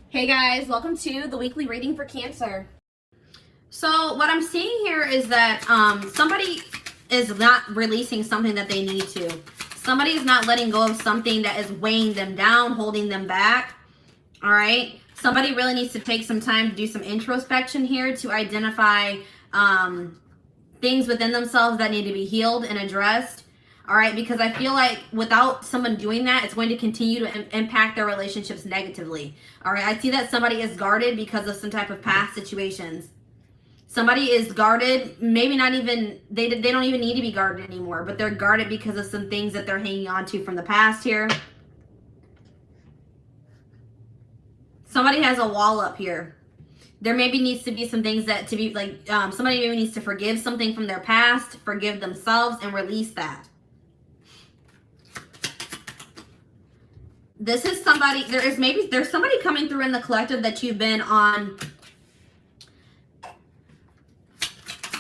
Hey guys, welcome to the weekly reading for Cancer. So what I'm seeing here is that somebody is not releasing something that they need to. Somebody is not letting go of something that is weighing them down, holding them back. All right. Somebody really needs to take some time to do some introspection here to identify things within themselves that need to be healed and addressed. All right, because I feel like without someone doing that, it's going to continue to impact their relationships negatively. All right, I see that somebody is guarded because of some type of past situations. Somebody is guarded, maybe not even, they don't even need to be guarded anymore, but they're guarded because of some things that they're hanging on to from the past here. Somebody has a wall up here. There maybe needs to be some things that to be like, somebody maybe needs to forgive something from their past, forgive themselves, and release that. This is somebody, there's somebody coming through in the collective that you've been on.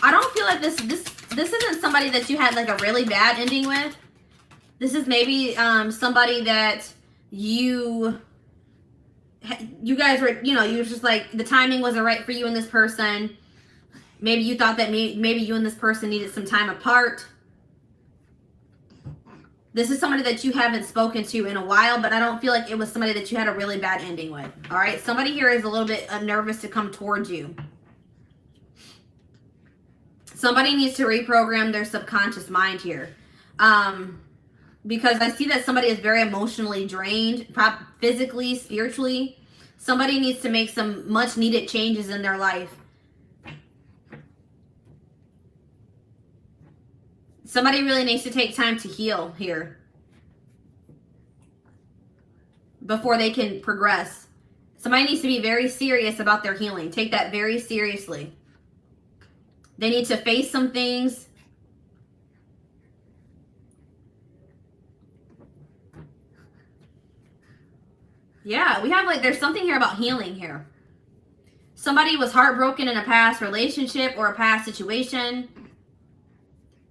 I don't feel like this isn't somebody that you had like a really bad ending with. This is maybe somebody that you guys were, you were just like, the timing wasn't right for you and this person. Maybe you thought that maybe you and this person needed some time apart. This is somebody that you haven't spoken to in a while, but I don't feel like it was somebody that you had a really bad ending with. All right. Somebody here is a little bit nervous to come towards you. Somebody needs to reprogram their subconscious mind here. Because I see that somebody is very emotionally drained, physically, spiritually. Somebody needs to make some much needed changes in their life. Somebody really needs to take time to heal here before they can progress. Somebody needs to be very serious about their healing. Take that very seriously. They need to face some things. Yeah, we have like, there's something here about healing here. Somebody was heartbroken in a past relationship or a past situation.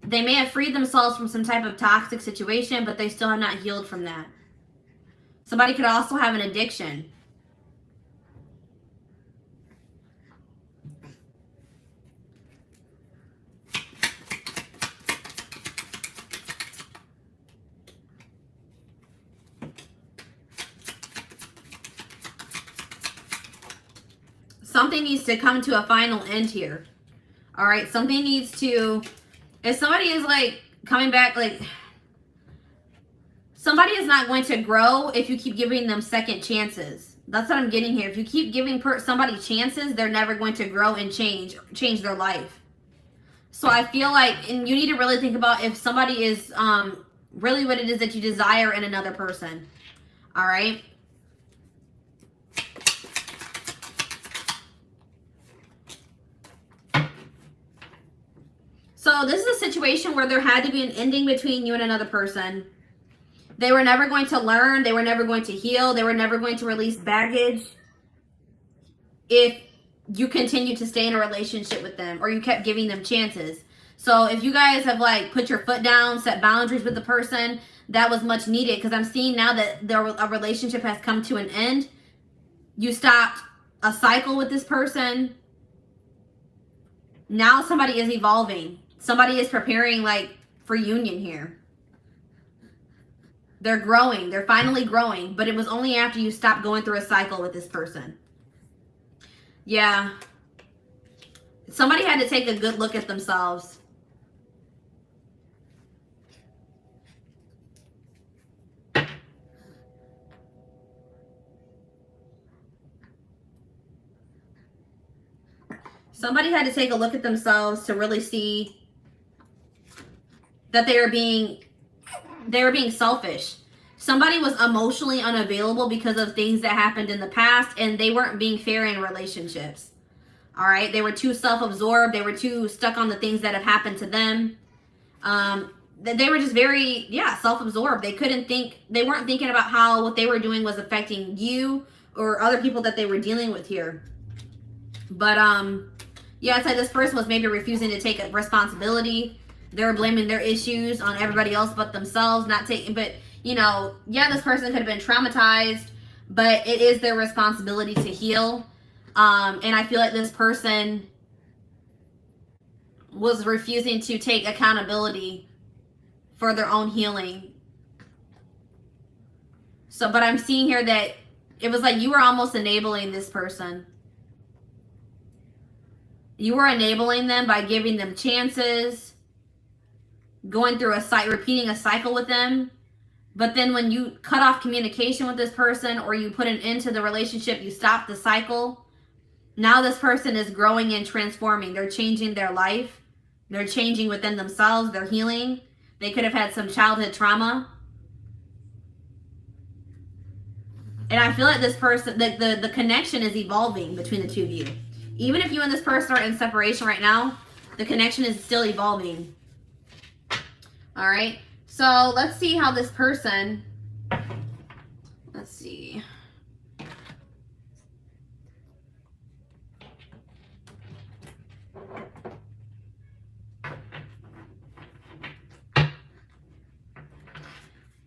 They may have freed themselves from some type of toxic situation, but they still have not healed from that. Somebody could also have an addiction. Something needs to come to a final end here. All right, something needs to... If somebody is like coming back, like somebody is not going to grow if you keep giving them second chances. That's what I'm getting here. If you keep giving somebody chances, they're never going to grow and change their life. So I feel like, and you need to really think about if somebody is really what it is that you desire in another person. All right. So this is a situation where there had to be an ending between you and another person. They were never going to learn. They were never going to heal. They were never going to release baggage if you continue to stay in a relationship with them or you kept giving them chances. So if you guys have like put your foot down, set boundaries with the person, that was much needed, because I'm seeing now that a relationship has come to an end. You stopped a cycle with this person. Now somebody is evolving. Somebody is preparing like for union here. They're growing. They're finally growing. But it was only after you stopped going through a cycle with this person. Yeah. Somebody had to take a good look at themselves. Somebody had to take a look at themselves to really see that they were being selfish. Somebody was emotionally unavailable because of things that happened in the past, and they weren't being fair in relationships. All right. They were too self-absorbed. They were too stuck on the things that have happened to them. They were just very, self-absorbed. They weren't thinking about how what they were doing was affecting you or other people that they were dealing with here. But, it's like this person was maybe refusing to take responsibility. They were blaming their issues on everybody else but themselves, this person could have been traumatized. but it is their responsibility to heal. And I feel like this person was refusing to take accountability for their own healing. So, but I'm seeing here that it was like you were almost enabling this person. You were enabling them by giving them chances, going through repeating a cycle with them. But then when you cut off communication with this person, or you put an end to the relationship, you stop the cycle. Now this person is growing and transforming. They're changing their life. They're changing within themselves. They're healing. They could have had some childhood trauma. And I feel like this person, the connection is evolving between the two of you. Even if you and this person are in separation right now, the connection is still evolving. All right. So let's see how this person, let's see.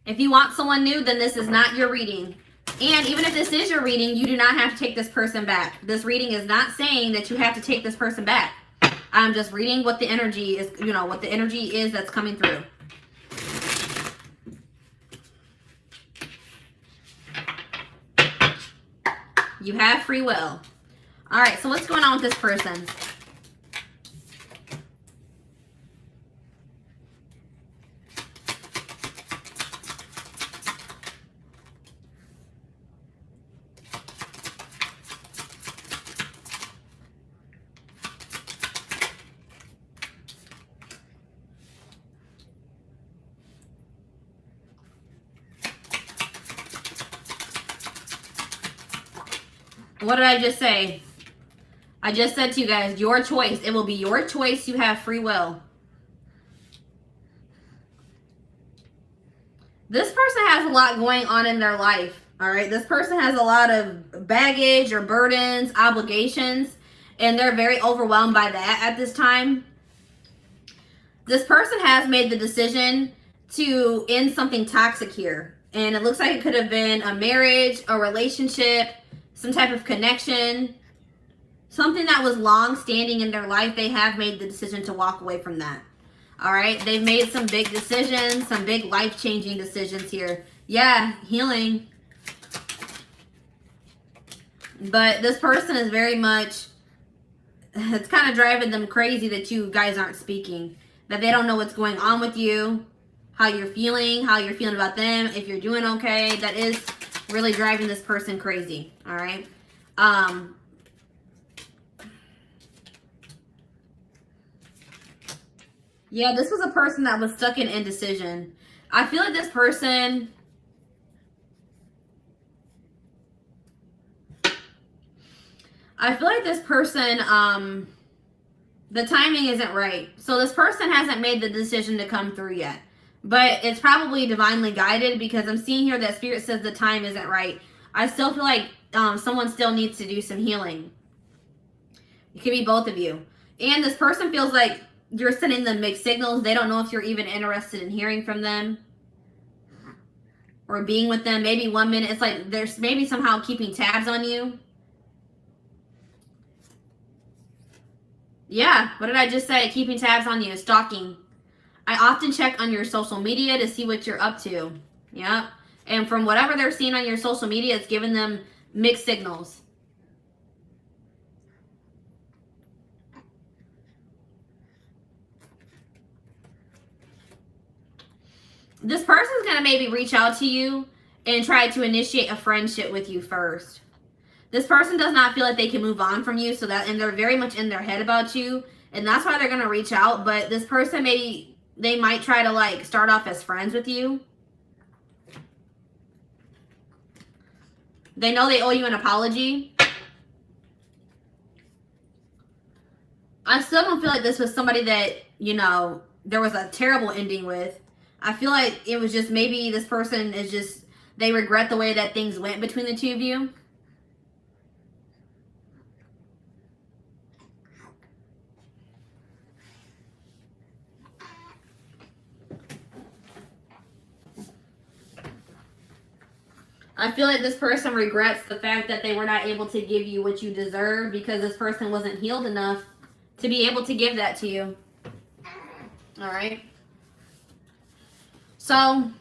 If you want someone new, then this is not your reading. And even if this is your reading, you do not have to take this person back. This reading is not saying that you have to take this person back. I'm just reading what the energy is, you know, what the energy is that's coming through. You have free will. All right, so what's going on with this person? What did I just say? I just said to you guys, your choice. It will be your choice. You have free will. This person has a lot going on in their life. All right. This person has a lot of baggage or burdens, obligations, and they're very overwhelmed by that at this time. This person has made the decision to end something toxic here. And it looks like it could have been a marriage, a relationship, some type of connection, something that was long standing in their life. They have made the decision to walk away from that. All right. They've made some big decisions, some big life-changing decisions here. Yeah, healing. But this person is very much, it's kind of driving them crazy that you guys aren't speaking, that they don't know what's going on with you, how you're feeling about them, if you're doing okay. That is really driving this person crazy. All right. Yeah, this was a person that was stuck in indecision. I feel like this person, the timing isn't right. So this person hasn't made the decision to come through yet. But it's probably divinely guided, because I'm seeing here that Spirit says the time isn't right. I still feel like someone still needs to do some healing. It could be both of you. And this person feels like you're sending them mixed signals. They don't know if you're even interested in hearing from them or being with them. Maybe 1 minute, it's like there's maybe somehow keeping tabs on you. Yeah, what did I just say? Keeping tabs on you, stalking. I often check on your social media to see what you're up to. Yep. And from whatever they're seeing on your social media, it's giving them mixed signals. This person's going to maybe reach out to you and try to initiate a friendship with you first. This person does not feel like they can move on from you, and they're very much in their head about you, and that's why they're going to reach out. But this person they might try to like start off as friends with you. They know they owe you an apology. I still don't feel like this was somebody that, you know, there was a terrible ending with. I feel like it was just maybe this person is just, they regret the way that things went between the two of you. I feel like this person regrets the fact that they were not able to give you what you deserve because this person wasn't healed enough to be able to give that to you. All right. So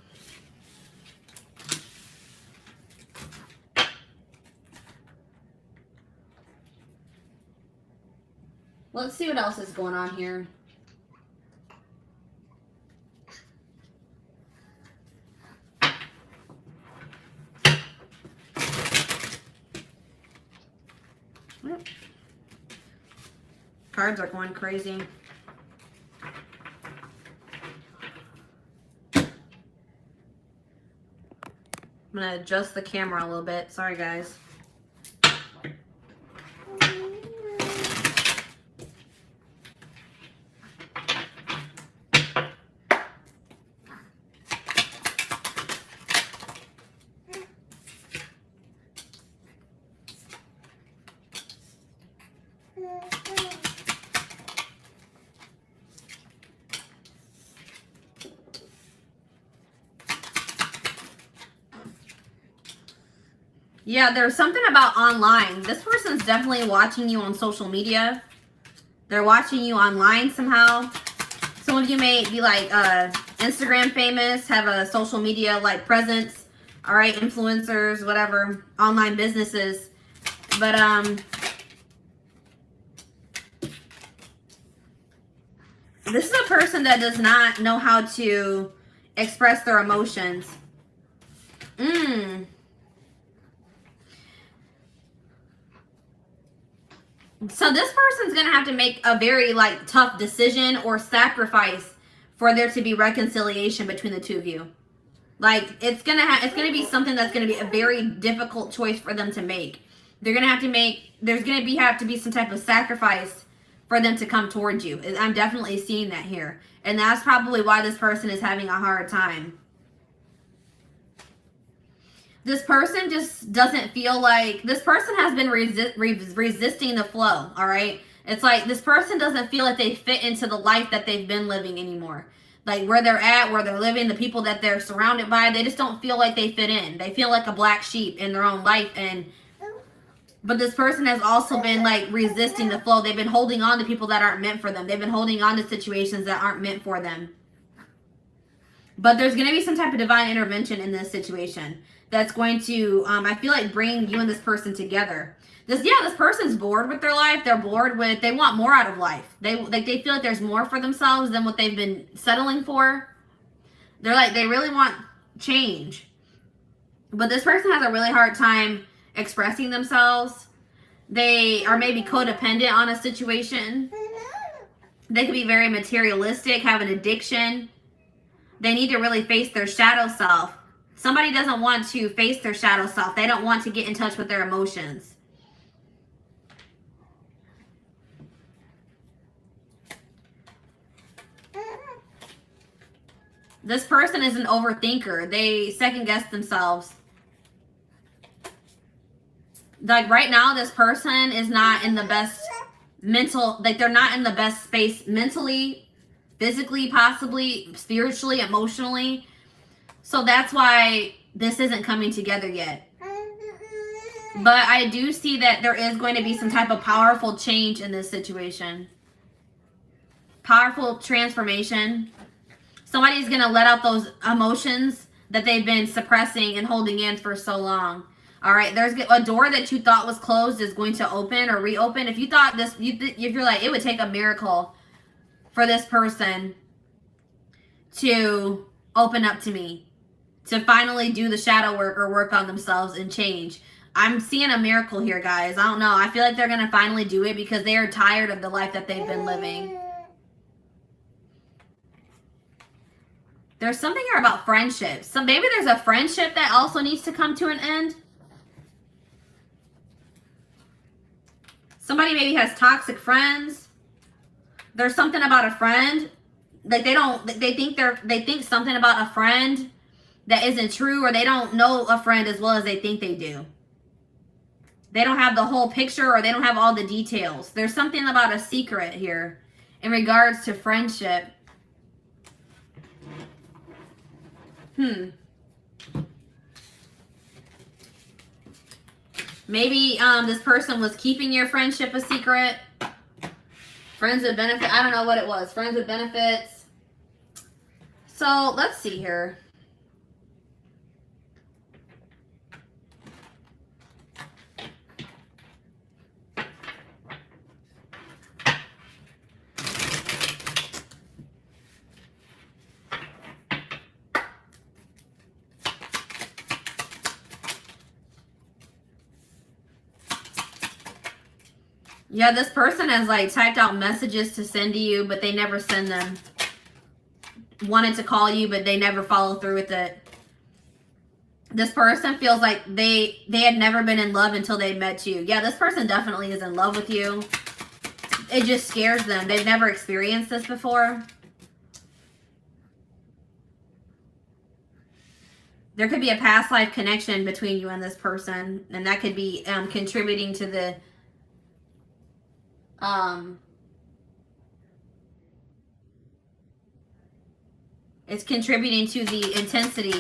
let's see what else is going on here. Cards are going crazy. I'm going to adjust the camera a little bit. Sorry, guys. Yeah, there's something about online. This person's definitely watching you on social media. They're watching you online somehow. Some of you may be like Instagram famous, have a social media like presence. All right, influencers, whatever, online businesses. But this is a person that does not know how to express their emotions. So this person's going to have to make a very like tough decision or sacrifice for there to be reconciliation between the two of you. Like it's going to be something that's going to be a very difficult choice for them to make. They're going to have to make, there's going to have to be some type of sacrifice for them to come towards you. I'm definitely seeing that here. And that's probably why this person is having a hard time. This person just doesn't feel like, this person has been resisting the flow, all right? It's like this person doesn't feel like they fit into the life that they've been living anymore. Like where they're at, where they're living, the people that they're surrounded by, they just don't feel like they fit in. They feel like a black sheep in their own life. But this person has also been like resisting the flow. They've been holding on to people that aren't meant for them. They've been holding on to situations that aren't meant for them. But there's going to be some type of divine intervention in this situation that's going to, I feel like, bring you and this person together. This person's bored with their life. They're bored with, they want more out of life. They feel like there's more for themselves than what they've been settling for. They're like, they really want change. But this person has a really hard time expressing themselves. They are maybe codependent on a situation. They could be very materialistic, have an addiction. They need to really face their shadow self. Somebody doesn't want to face their shadow self. They don't want to get in touch with their emotions. This person is an overthinker. They second guess themselves. Like right now, this person is not in the best mental, like they're not in the best space mentally, physically, possibly, spiritually, emotionally. So that's why this isn't coming together yet. But I do see that there is going to be some type of powerful change in this situation. Powerful transformation. Somebody's going to let out those emotions that they've been suppressing and holding in for so long. All right, there's a door that you thought was closed is going to open or reopen. If you thought this, if you're like, it would take a miracle for this person to open up to me, to finally do the shadow work or work on themselves and change. I'm seeing a miracle here, guys. I don't know. I feel like they're going to finally do it because they are tired of the life that they've been living. There's something here about friendships. So maybe there's a friendship that also needs to come to an end. Somebody maybe has toxic friends. There's something about a friend. Like they think something about a friend that isn't true, or they don't know a friend as well as they think they do. They don't have the whole picture, or they don't have all the details. There's something about a secret here in regards to friendship. Maybe this person was keeping your friendship a secret. Friends with benefits. I don't know what it was. Friends with benefits. So let's see here. Yeah, this person has like typed out messages to send to you, but they never send them. Wanted to call you, but they never follow through with it. This person feels like they had never been in love until they met you. Yeah, this person definitely is in love with you. It just scares them. They've never experienced this before. There could be a past life connection between you and this person, and that could be contributing to the it's contributing to the intensity.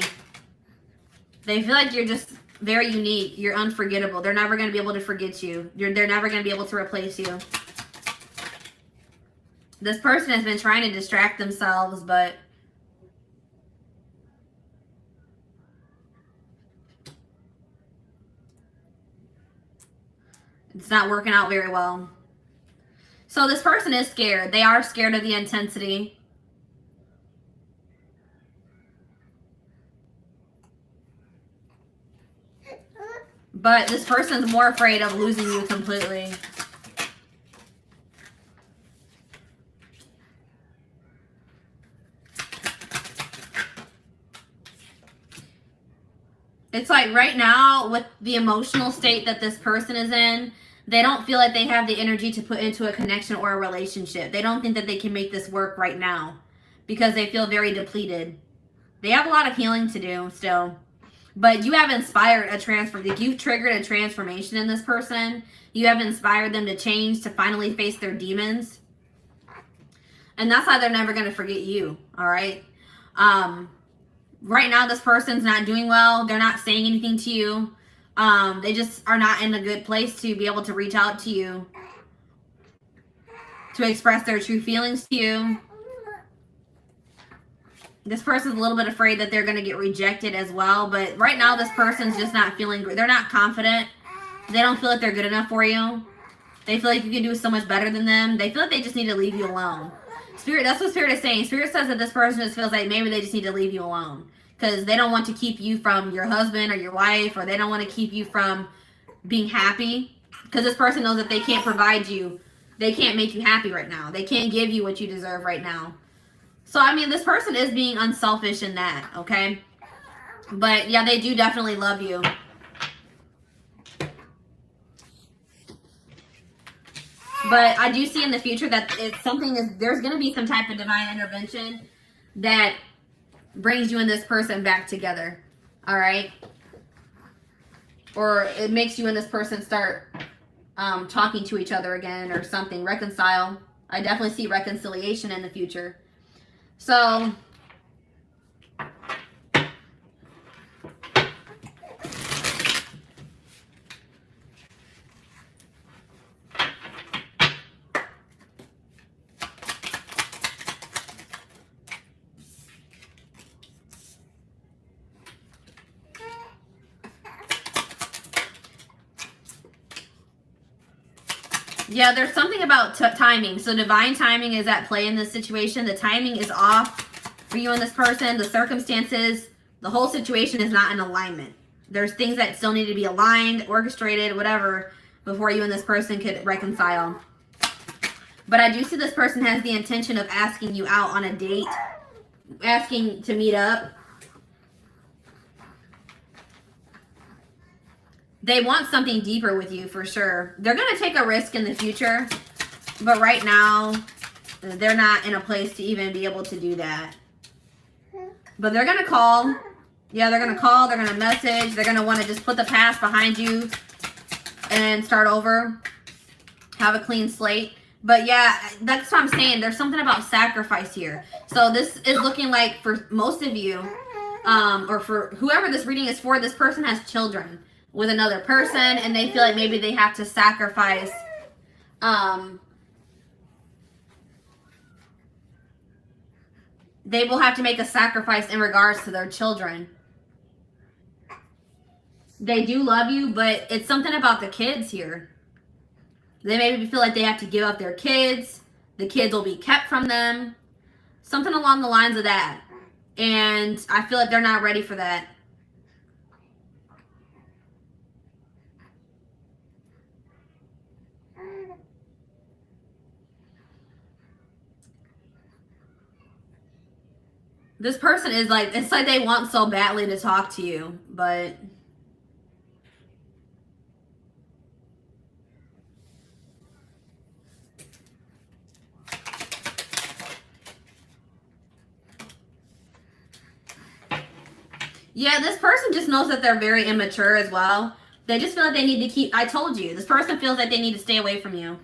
They feel like you're just very unique. You're unforgettable. They're never going to be able to forget you. They're never going to be able to replace you. This person has been trying to distract themselves, but it's not working out very well. So this person is scared. They are scared of the intensity. But this person's more afraid of losing you completely. It's like right now, with the emotional state that this person is in, they don't feel like they have the energy to put into a connection or a relationship. They don't think that they can make this work right now because they feel very depleted. They have a lot of healing to do still. But you have inspired a transfer. Like, you've triggered a transformation in this person. You have inspired them to change, to finally face their demons. And that's why they're never going to forget you, all right? Right now, this person's not doing well. They're not saying anything to you. They just are not in a good place to be able to reach out to you, to express their true feelings to you. This person's a little bit afraid that they're going to get rejected as well. But right now, this person's just not feeling great. They're not confident. They don't feel like they're good enough for you. They feel like you can do so much better than them. They feel like they just need to leave you alone. Spirit, that's what Spirit is saying. Spirit says that this person just feels like maybe they just need to leave you alone. Because they don't want to keep you from your husband or your wife. Or they don't want to keep you from being happy. Because this person knows that they can't provide you. They can't make you happy right now. They can't give you what you deserve right now. So, I mean, this person is being unselfish in that, okay? But, yeah, they do definitely love you. But I do see in the future that it's there's going to be some type of divine intervention that brings you and this person back together, all right? Or it makes you and this person start talking to each other again or something, reconcile. I definitely see reconciliation in the future. So, yeah, there's something about timing. So divine timing is at play in this situation. The timing is off for you and this person. The circumstances, the whole situation is not in alignment. There's things that still need to be aligned, orchestrated, whatever, before you and this person could reconcile. But I do see this person has the intention of asking you out on a date, asking to meet up. They want something deeper with you for sure. They're going to take a risk in the future, but right now, they're not in a place to even be able to do that. But they're going to call. Yeah, they're going to call. They're going to message. They're going to want to just put the past behind you and start over. Have a clean slate. But yeah, that's what I'm saying. There's something about sacrifice here. So this is looking like for most of you, or for whoever this reading is for, this person has children. with another person, and they feel like maybe they have to sacrifice they will have to make a sacrifice in regards to their children. They do love you, but it's something about the kids here. They maybe feel like they have to give up their kids. The kids will be kept from them. Something along the lines of that. And I feel like they're not ready for that. This person is like, it's like they want so badly to talk to you, but yeah, this person just knows that they're very immature as well. They just feel like they need to keep, I told you, this person feels like they need to stay away from you.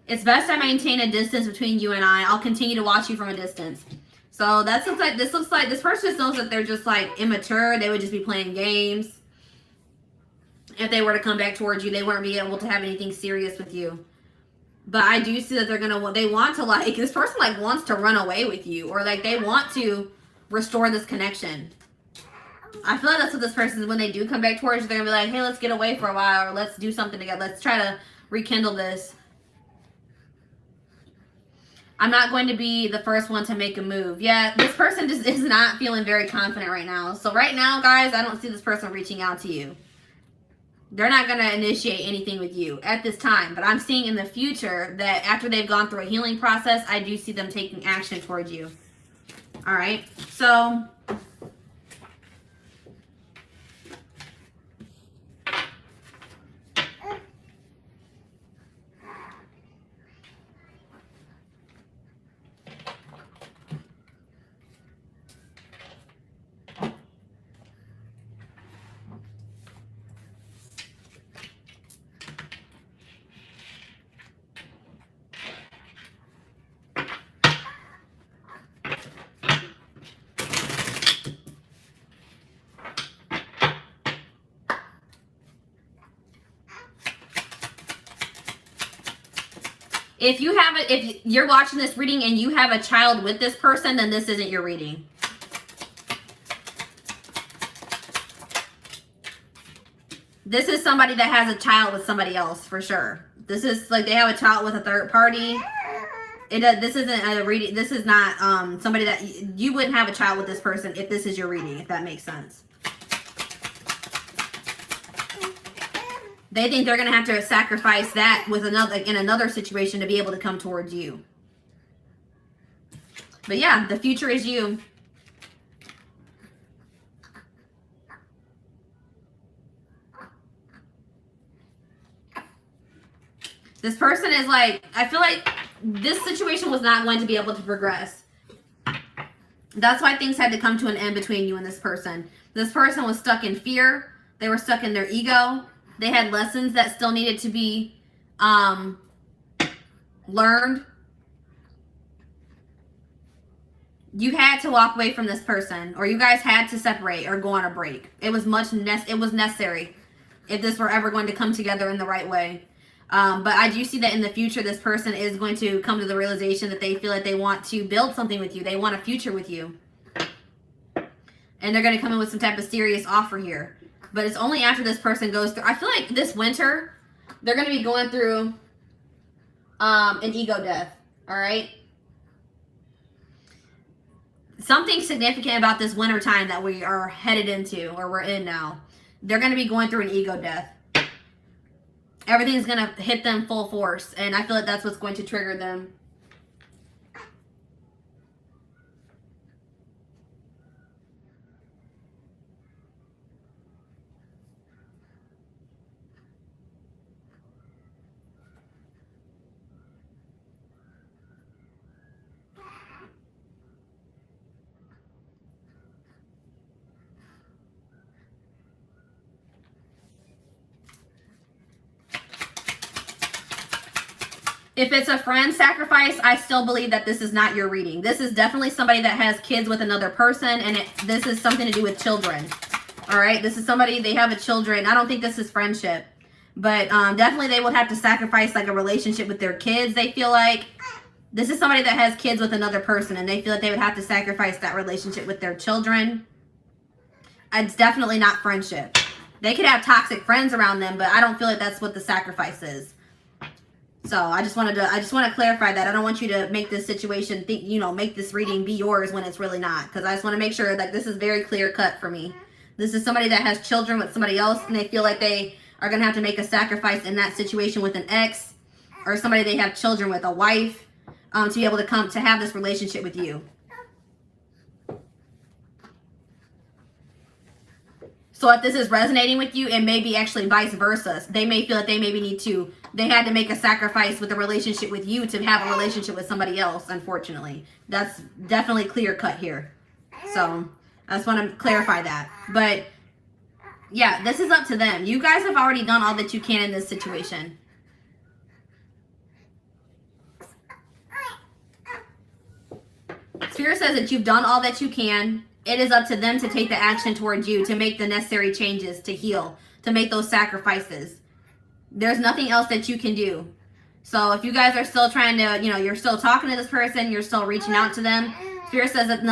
It's best I maintain a distance between you and I. I'll continue to watch you from a distance. So that looks like this person just knows that they're just like immature. They would just be playing games. If they were to come back towards you, they wouldn't be able to have anything serious with you. But I do see that they want to, like, this person like wants to run away with you, or like they want to restore this connection. I feel like that's what this person is. When they do come back towards you, they're gonna be like, hey, let's get away for a while, or let's do something together. Let's try to rekindle this. I'm not going to be the first one to make a move. Yeah, this person just is not feeling very confident right now. So right now, guys, I don't see this person reaching out to you. They're not going to initiate anything with you at this time. But I'm seeing in the future that after they've gone through a healing process, I do see them taking action towards you. All right. So if you're watching this reading and you have a child with this person, then this isn't your reading. This is somebody that has a child with somebody else for sure. This is like they have a child with a third party. This isn't a reading. This is not somebody that you wouldn't have a child with this person if this is your reading, if that makes sense. They think they're going to have to sacrifice that with in another situation to be able to come towards you. But yeah, the future is you. This person is like, I feel like this situation was not going to be able to progress. That's why things had to come to an end between you and this person. This person was stuck in fear. They were stuck in their ego. They had lessons that still needed to be learned. You had to walk away from this person, or you guys had to separate or go on a break. It was necessary if this were ever going to come together in the right way. But I do see that in the future, this person is going to come to the realization that they feel like they want to build something with you. They want a future with you. And they're going to come in with some type of serious offer here. But it's only after this person goes through. I feel like this winter, they're going to be going through an ego death. All right? Something significant about this winter time that we are headed into, or we're in now. They're going to be going through an ego death. Everything's going to hit them full force. And I feel like that's what's going to trigger them. If it's a friend sacrifice, I still believe that this is not your reading. This is definitely somebody that has kids with another person, and this is something to do with children. All right, this is somebody, they have a children. I don't think this is friendship, but definitely they would have to sacrifice like a relationship with their kids. They feel like this is somebody that has kids with another person, and they feel like they would have to sacrifice that relationship with their children. It's definitely not friendship. They could have toxic friends around them, but I don't feel like that's what the sacrifice is. So I just want to clarify that. I don't want you to make this situation think, make this reading be yours when it's really not, because I just want to make sure that this is very clear cut for me. This is somebody that has children with somebody else, and they feel like they are going to have to make a sacrifice in that situation with an ex, or somebody they have children with, a wife, to be able to come to have this relationship with you. So if this is resonating with you, it may be actually vice versa. They may feel that they maybe they had to make a sacrifice with a relationship with you to have a relationship with somebody else, unfortunately. That's definitely clear cut here. So I just want to clarify that. But yeah, this is up to them. You guys have already done all that you can in this situation. Spirit says that you've done all that you can. It is up to them to take the action towards you, to make the necessary changes, to heal, to make those sacrifices. There's nothing else that you can do. So if you guys are still trying to, you're still talking to this person, you're still reaching out to them, Spirit says that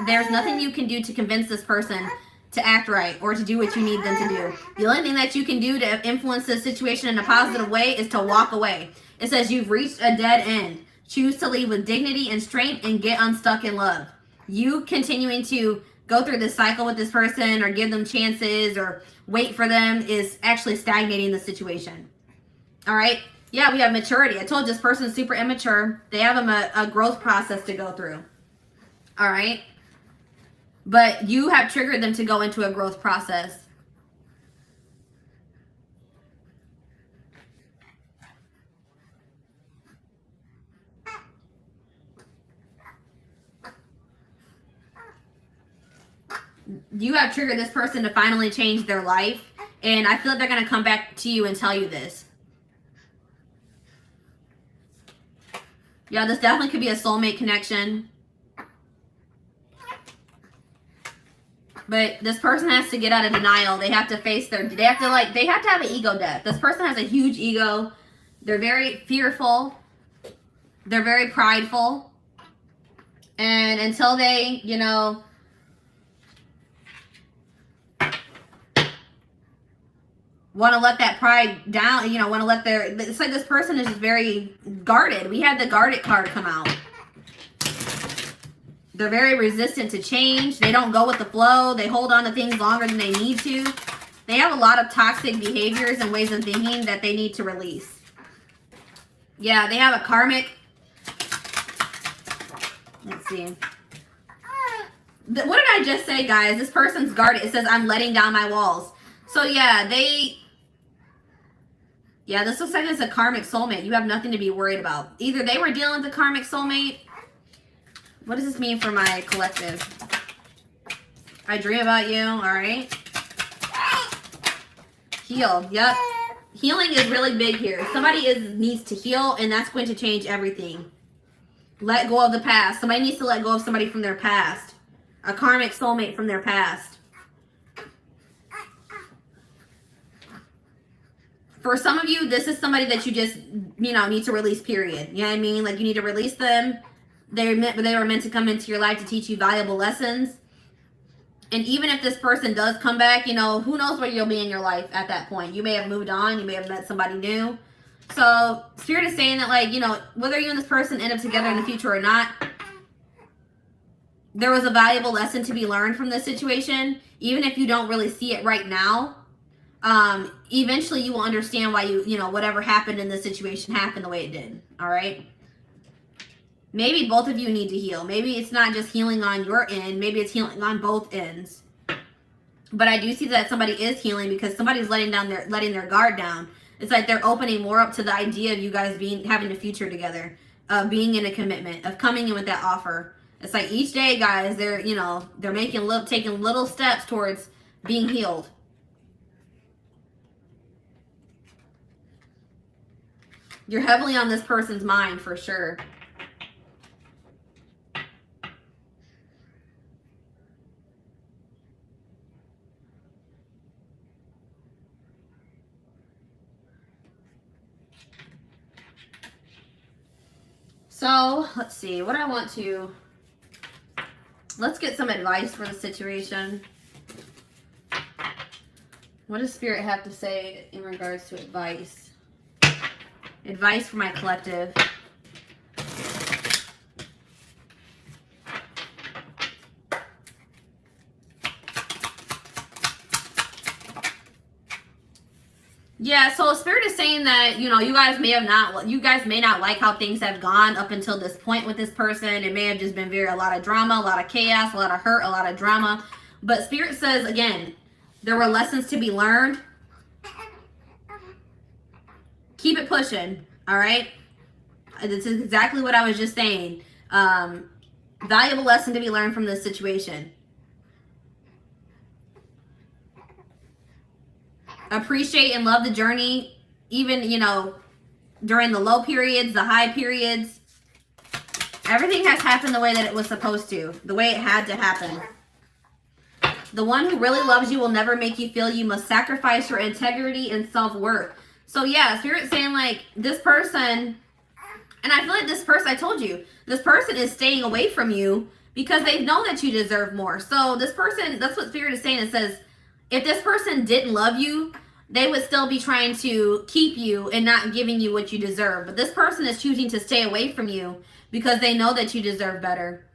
there's nothing you can do to convince this person to act right or to do what you need them to do. The only thing that you can do to influence this situation in a positive way is to walk away. It says you've reached a dead end. Choose to leave with dignity and strength and get unstuck in love. You continuing to go through this cycle with this person or give them chances or wait for them is actually stagnating the situation. All right. Yeah, we have maturity. I told you this person is super immature. They have a growth process to go through. All right. But you have triggered them to go into a growth process. You have triggered this person to finally change their life. And I feel like they're going to come back to you and tell you this. Yeah, this definitely could be a soulmate connection. But this person has to get out of denial. They have to face they have to have an ego death. This person has a huge ego. They're very fearful. They're very prideful. And until they, want to let that pride down, want to let it's like this person is just very guarded. We had the guarded card come out. They're very resistant to change. They don't go with the flow. They hold on to things longer than they need to. They have a lot of toxic behaviors and ways of thinking that they need to release. Yeah, they have a karmic. Let's see. What did I just say, guys? This person's guarded. It says, I'm letting down my walls. So yeah, this looks like it's a karmic soulmate. You have nothing to be worried about. Either they were dealing with a karmic soulmate. What does this mean for my collective? I dream about you. All right. Heal. Yep. Healing is really big here. Somebody needs to heal, and that's going to change everything. Let go of the past. Somebody needs to let go of somebody from their past. A karmic soulmate from their past. For some of you, this is somebody that you just, need to release, period. You know what I mean? Like, you need to release them. They were meant to come into your life to teach you valuable lessons. And even if this person does come back, who knows where you'll be in your life at that point. You may have moved on. You may have met somebody new. So, Spirit is saying that, whether you and this person end up together in the future or not, there was a valuable lesson to be learned from this situation. Even if you don't really see it right now, eventually you will understand why whatever happened in this situation happened the way it did. All right. Maybe both of you need to heal. Maybe it's not just healing on your end. Maybe it's healing on both ends. But I do see that somebody is healing because somebody's letting their guard down. It's like they're opening more up to the idea of you guys having a future together, of being in a commitment, of coming in with that offer. It's like each day, guys, they're taking little steps towards being healed. You're heavily on this person's mind for sure. So, let's see. What I want to... Let's get some advice for the situation. What does Spirit have to say in regards to advice? Advice for my collective. Yeah, so Spirit is saying that, you know, you guys may not like how things have gone up until this point with this person. It may have just been a lot of drama, a lot of chaos, a lot of hurt, a lot of drama. But Spirit says, again, there were lessons to be learned. Keep it pushing, all right? This is exactly what I was just saying. Valuable lesson to be learned from this situation. Appreciate and love the journey, even, you know, during the low periods, the high periods. Everything has happened the way that it was supposed to, the way it had to happen. The one who really loves you will never make you feel you must sacrifice your integrity and self-worth. So yeah, Spirit's saying like this person, and I feel like this person, I told you, this person is staying away from you because they know that you deserve more. So this person, that's what Spirit is saying. It says, if this person didn't love you, they would still be trying to keep you and not giving you what you deserve. But this person is choosing to stay away from you because they know that you deserve better.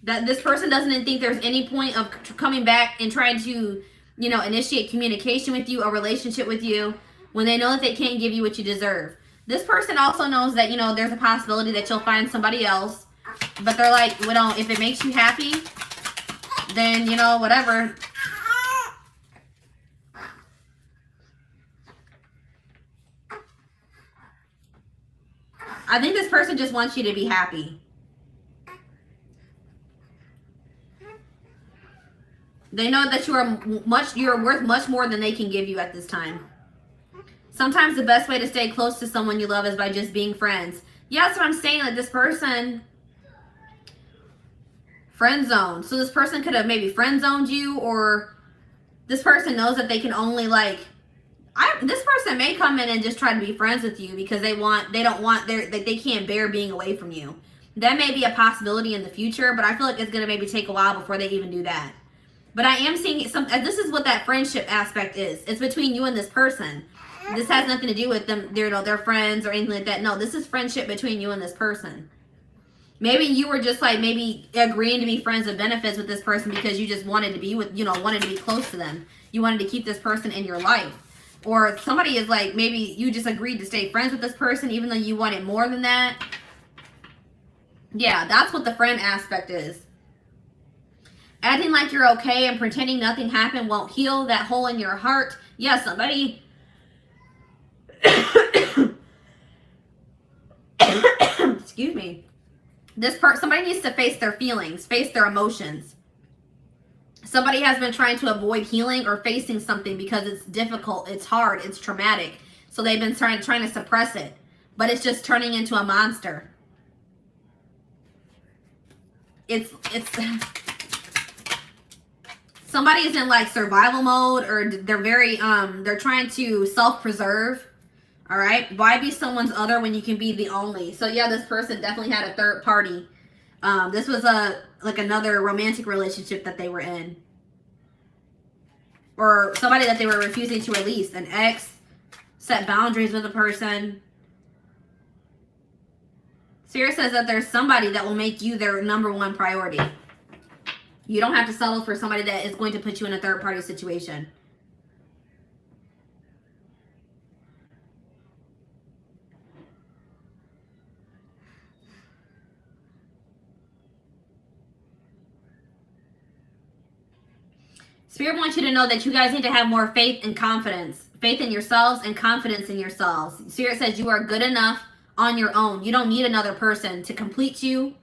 That this person doesn't think there's any point of coming back and trying to, you know, initiate communication with you, a relationship with you, when they know that they can't give you what you deserve. This person also knows that, you know, there's a possibility that you'll find somebody else. But they're like, well, if it makes you happy, then, you know, whatever. I think this person just wants you to be happy. They know that you're worth much more than they can give you at this time. Sometimes the best way to stay close to someone you love is by just being friends. Yeah, that's what I'm saying. Like this person... friend zone. So this person could have maybe friend zoned you, or this person knows that they can only like, this person may come in and just try to be friends with you because they can't bear being away from you. That may be a possibility in the future, but I feel like it's going to maybe take a while before they even do that. But I am seeing this is what that friendship aspect is. It's between you and this person. This has nothing to do with them, their friends or anything like that. No, this is friendship between you and this person. Maybe you were just like maybe agreeing to be friends with benefits with this person because you just wanted to be wanted to be close to them. You wanted to keep this person in your life. Or somebody is like, maybe you just agreed to stay friends with this person even though you wanted more than that. Yeah, that's what the friend aspect is. Acting like you're okay and pretending nothing happened won't heal that hole in your heart. Yeah, somebody... Excuse me. Somebody needs to face their feelings, face their emotions. Somebody has been trying to avoid healing or facing something because it's difficult, it's hard, it's traumatic. So they've been trying to suppress it, but it's just turning into a monster. It's somebody is in like survival mode, or they're trying to self-preserve. All right, why be someone's other when you can be the only? So yeah, this person definitely had a third party. This was another romantic relationship that they were in, or somebody that they were refusing to release. An ex, set boundaries with a person. Spirit says that there's somebody that will make you their #1 priority. You don't have to settle for somebody that is going to put you in a third party situation. Spirit wants you to know that you guys need to have more faith and confidence. Faith in yourselves and confidence in yourselves. Spirit says you are good enough on your own. You don't need another person to complete you.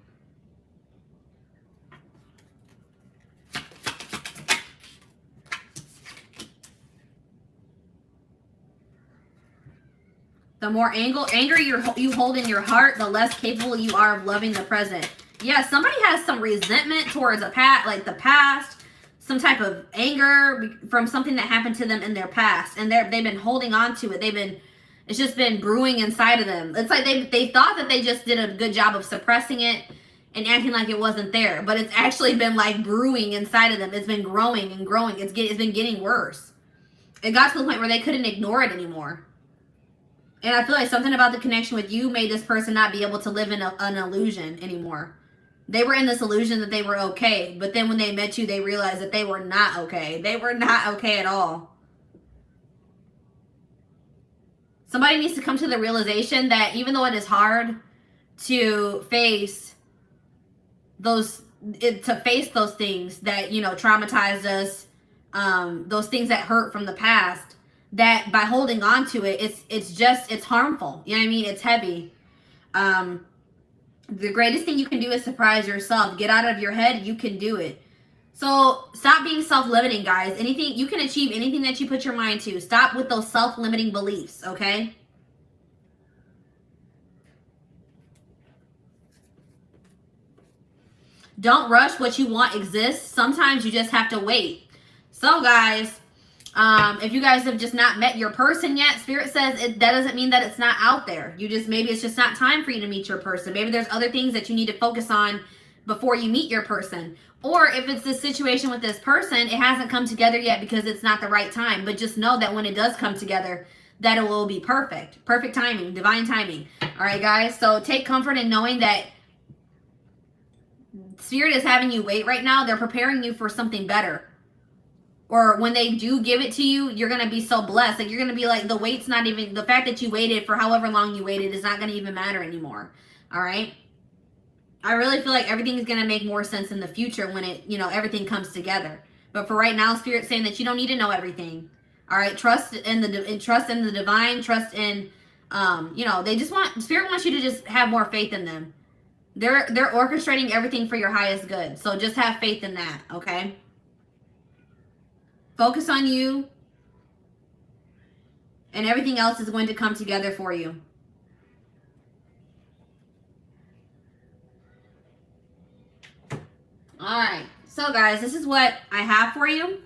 The more anger you hold in your heart, the less capable you are of loving the present. Yeah, somebody has some resentment towards the past. some type of anger from something that happened to them in their past, and they've been holding on to it. It's just been brewing inside of them. It's like they thought that they just did a good job of suppressing it and acting like it wasn't there, but it's actually been like brewing inside of them. It's been growing and growing. It's been getting worse. It got to the point where they couldn't ignore it anymore. And I feel like something about the connection with you made this person not be able to live in an illusion anymore. They were in this illusion that they were okay, but then when they met you, they realized that they were not okay. They were not okay at all. Somebody needs to come to the realization that even though it is hard to face those things that, you know, traumatized us, those things that hurt from the past, that by holding on to it, it's harmful. You know what I mean? It's heavy. The greatest thing you can do is surprise yourself. Get out of your head. You can do it. So stop being self-limiting, guys. Anything you can achieve, anything that you put your mind to. Stop with those self-limiting beliefs, okay? Don't rush. What you want exists. Sometimes you just have to wait. So, guys, if you guys have just not met your person yet, Spirit says that doesn't mean that it's not out there. Maybe it's just not time for you to meet your person. Maybe there's other things that you need to focus on before you meet your person. Or if it's this situation with this person, it hasn't come together yet because it's not the right time. But just know that when it does come together, that it will be perfect. Perfect timing, divine timing. All right, guys. So take comfort in knowing that Spirit is having you wait right now. They're preparing you for something better. Or when they do give it to you, you're going to be so blessed. Like, you're going to be like, the wait's not even, the fact that you waited for however long you waited is not going to even matter anymore. All right? I really feel like everything is going to make more sense in the future when it, you know, everything comes together. But for right now, Spirit's saying that you don't need to know everything. All right? Trust in the divine, trust in, you know, Spirit wants you to just have more faith in them. They're orchestrating everything for your highest good. So just have faith in that, okay? Focus on you, and everything else is going to come together for you. All right. So, guys, this is what I have for you.